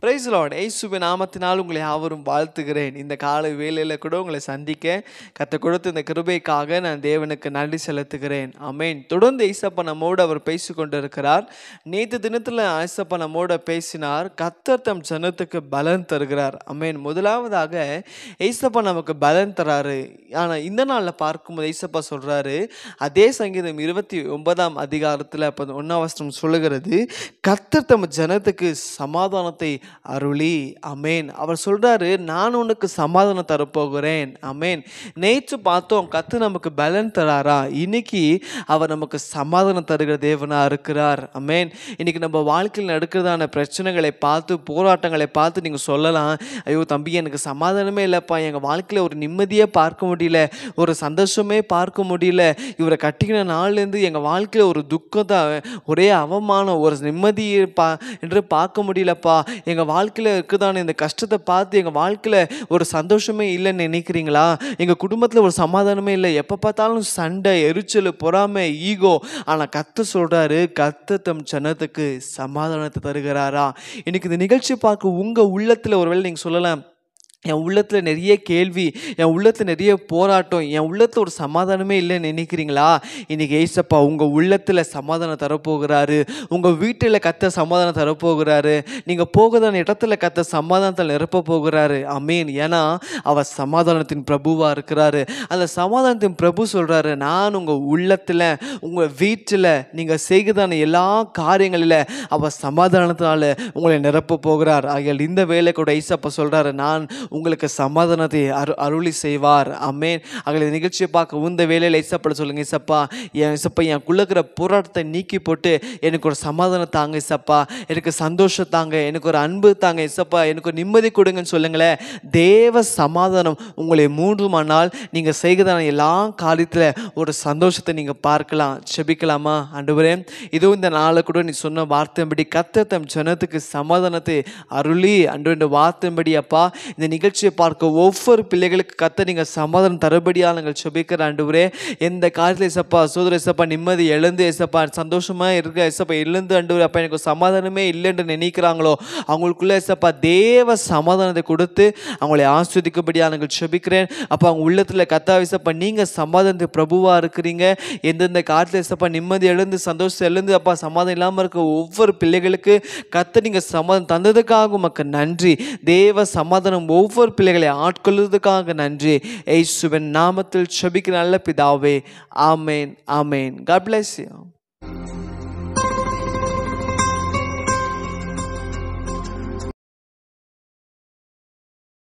Price Lord. இயேசுவின் நாமத்தினால் உங்களை யாவரும் வாழ்த்துகிறேன். இந்த காலை வேளையில் கூட உங்களை சந்திக்க கர்த்தர் கொடுத்த இந்த கிருபைக்காக நான் தேவனுக்கு நன்றி செலுத்துகிறேன். ஆமென். தொடர்ந்து இயேசப்பா நம்மோடு அவர் பேசி கொண்டிருக்கிறார். நேற்று தினத்தில் இயேசப்பா நம்மோட பேசினார். கர்த்தர் தம் ஜனத்துக்கு பலன் தருகிறார். ஆமென். முதலாவதாக இயேசப்பா நமக்கு பலன் தராரு. ஆனால் இந்த நாளில் பார்க்கும்போது இயேசப்பா சொல்றாரு, அதே சங்கீதம் 29 அதிகாரத்தில் 1 சொல்லுகிறது, கர்த்தர் தம் ஜனத்துக்கு சமாதானத்தை அருளி. ஆமென். அவர் சொல்றாரு, நான் உனக்கு சமாதானம் தரப்போகிறேன். ஆமென். நேற்று பார்த்தோம் கர்த்தர் நமக்கு பலன் தராரா, இன்னைக்கு அவர் நமக்கு சமாதானம் தருகிற தேவனா இருக்கிறார். ஆமென். இன்னைக்கு நம்ம வாழ்க்கையில் நடக்கிறதான பிரச்சனைகளை பார்த்து, போராட்டங்களை பார்த்து நீங்க சொல்லலாம், ஐயோ தம்பி எனக்கு சமாதானமே இல்லைப்பா, எங்கள் வாழ்க்கையில் ஒரு நிம்மதியே பார்க்க முடியல, ஒரு சந்தோஷமே பார்க்க முடியல, இவரை கட்டிக்கின நாள்லேருந்து எங்கள் வாழ்க்கையில் ஒரு துக்கம் தான், ஒரே அவமானம், ஒரு நிம்மதி என்று பார்க்க முடியலப்பா, எங்கள் வாழ்க்கையில் இருக்குதான இந்த கஷ்டத்தை பார்த்து எங்கள் வாழ்க்கையில் ஒரு சந்தோஷமே இல்லைன்னு நினைக்கிறீங்களா? எங்கள் குடும்பத்தில் ஒரு சமாதானமே இல்லை, எப்போ பார்த்தாலும் சண்டை, எரிச்சல், பொறாமை, ஈகோ. ஆனால் கர்த்தர் சொல்கிறாரு, கர்த்தர் தம் ஜனத்துக்கு சமாதானத்தை தருகிறாரா? இன்னைக்கு இந்த நிகழ்ச்சி பார்க்க உங்கள் உள்ளத்தில் ஒருவேளை நீங்கள் சொல்லலாம், என் உள்ளத்தில் நிறைய கேள்வி, என் உள்ளத்தில் நிறைய போராட்டம், என் உள்ளத்தில் ஒரு சமாதானமே இல்லைன்னு நினைக்கிறீங்களா? இன்றைக்கி ஏசப்பா உங்கள் உள்ளத்தில் சமாதானம் தரப்போகிறாரு. உங்கள் வீட்டில் கர்த்தர் சமாதானம் தரப்போகிறாரு. நீங்கள் போகிறதான இடத்துல கர்த்தர் சமாதானத்தில் நிரப்ப போகிறாரு. ஆமென். ஏன்னா அவர் சமாதானத்தின் பிரபுவாக இருக்கிறாரு. அந்த சமாதானத்தின் பிரபு சொல்கிறாரு, நான் உங்கள் உள்ளத்தில், உங்கள் வீட்டில் நீங்கள் செய்கிறதான எல்லா காரியங்களில் அவர் சமாதானத்தினால உங்களை நிரப்ப போகிறார். ஆகியால் இந்த வேலை கூட ஏசப்பா சொல்கிறாரு, நான் உங்களுக்கு சமாதானத்தை அருளி செய்வார். ஆமென். அங்கே நிகழ்ச்சியை பார்க்க இந்த வேலையில் இசப்பட சொல்லுங்க, இசப்பா எனக்குள்ள இருக்கிற போராட்டத்தை நீக்கி போட்டு எனக்கு ஒரு சமாதானம் தாங்க இசப்பா, எனக்கு சந்தோஷம் தாங்க, எனக்கு ஒரு அன்பு தாங்க இசப்பா, எனக்கு ஒரு நிம்மதி கொடுங்கன்னு சொல்லுங்களேன். தேவ சமாதானம் உங்களை 3 நாள் நீங்கள் செய்கிறதான எல்லா காரியத்தில் ஒரு சந்தோஷத்தை நீங்கள் பார்க்கலாம். செபிக்கலாமா? ஆண்டவரே, இதுவும் இந்த நாளை கூட நீ சொன்ன வார்த்தையின்படி கர்த்தர் தம் ஜனத்துக்கு சமாதானத்தை அருளி அன்று வார்த்தையின்படி அப்பா இந்த நிகழ்ச்சியை பார்க்க ஒவ்வொரு பிள்ளைகளுக்கு கர்த்தர் நீங்கள் சமாதானம் தரபடியாக நாங்கள் செபிக்கிற ஆண்டவரே, எந்த காரியத்தில் ஏசப்பா சோதர ஏசப்பா நிம்மதி எழுந்து ஏசப்பா சந்தோஷமாக இருக்க ஏசப்பா எழுந்து ஆண்டவரே, அப்பா எனக்கு சமாதானமே இல்லைன்னு நினைக்கிறாங்களோ அவங்களுக்குள்ள ஏசப்பா தேவ சமாதானத்தை கொடுத்து அவங்களை ஆஸ்வதிக்கும்படியாக நாங்கள் செபிக்கிறேன். அப்போ அவங்க உள்ளத்தில் கர்த்தர் ஏசப்பா நீங்கள் சமாதானத்தை பிரபுவாக இருக்கிறீங்க. எந்தெந்த காரியத்தில் ஏசப்பா நிம்மதி எழுந்து சந்தோஷம் எழுந்து அப்பா சமாதானம் இல்லாமல் இருக்க ஒவ்வொரு பிள்ளைகளுக்கு கர்த்தர் நீங்கள் சமாதானம் தந்ததுக்காக உமக்கு நன்றி. தேவ சமாதானம் ஒவ்வொரு பிள்ளைகளை ஆட்கொள்வதற்காக நன்றி. இயேசுவின் நாமத்தில் செபிக்கிற நல்ல பிதாவே. ஆமென். ஆமென். God bless you.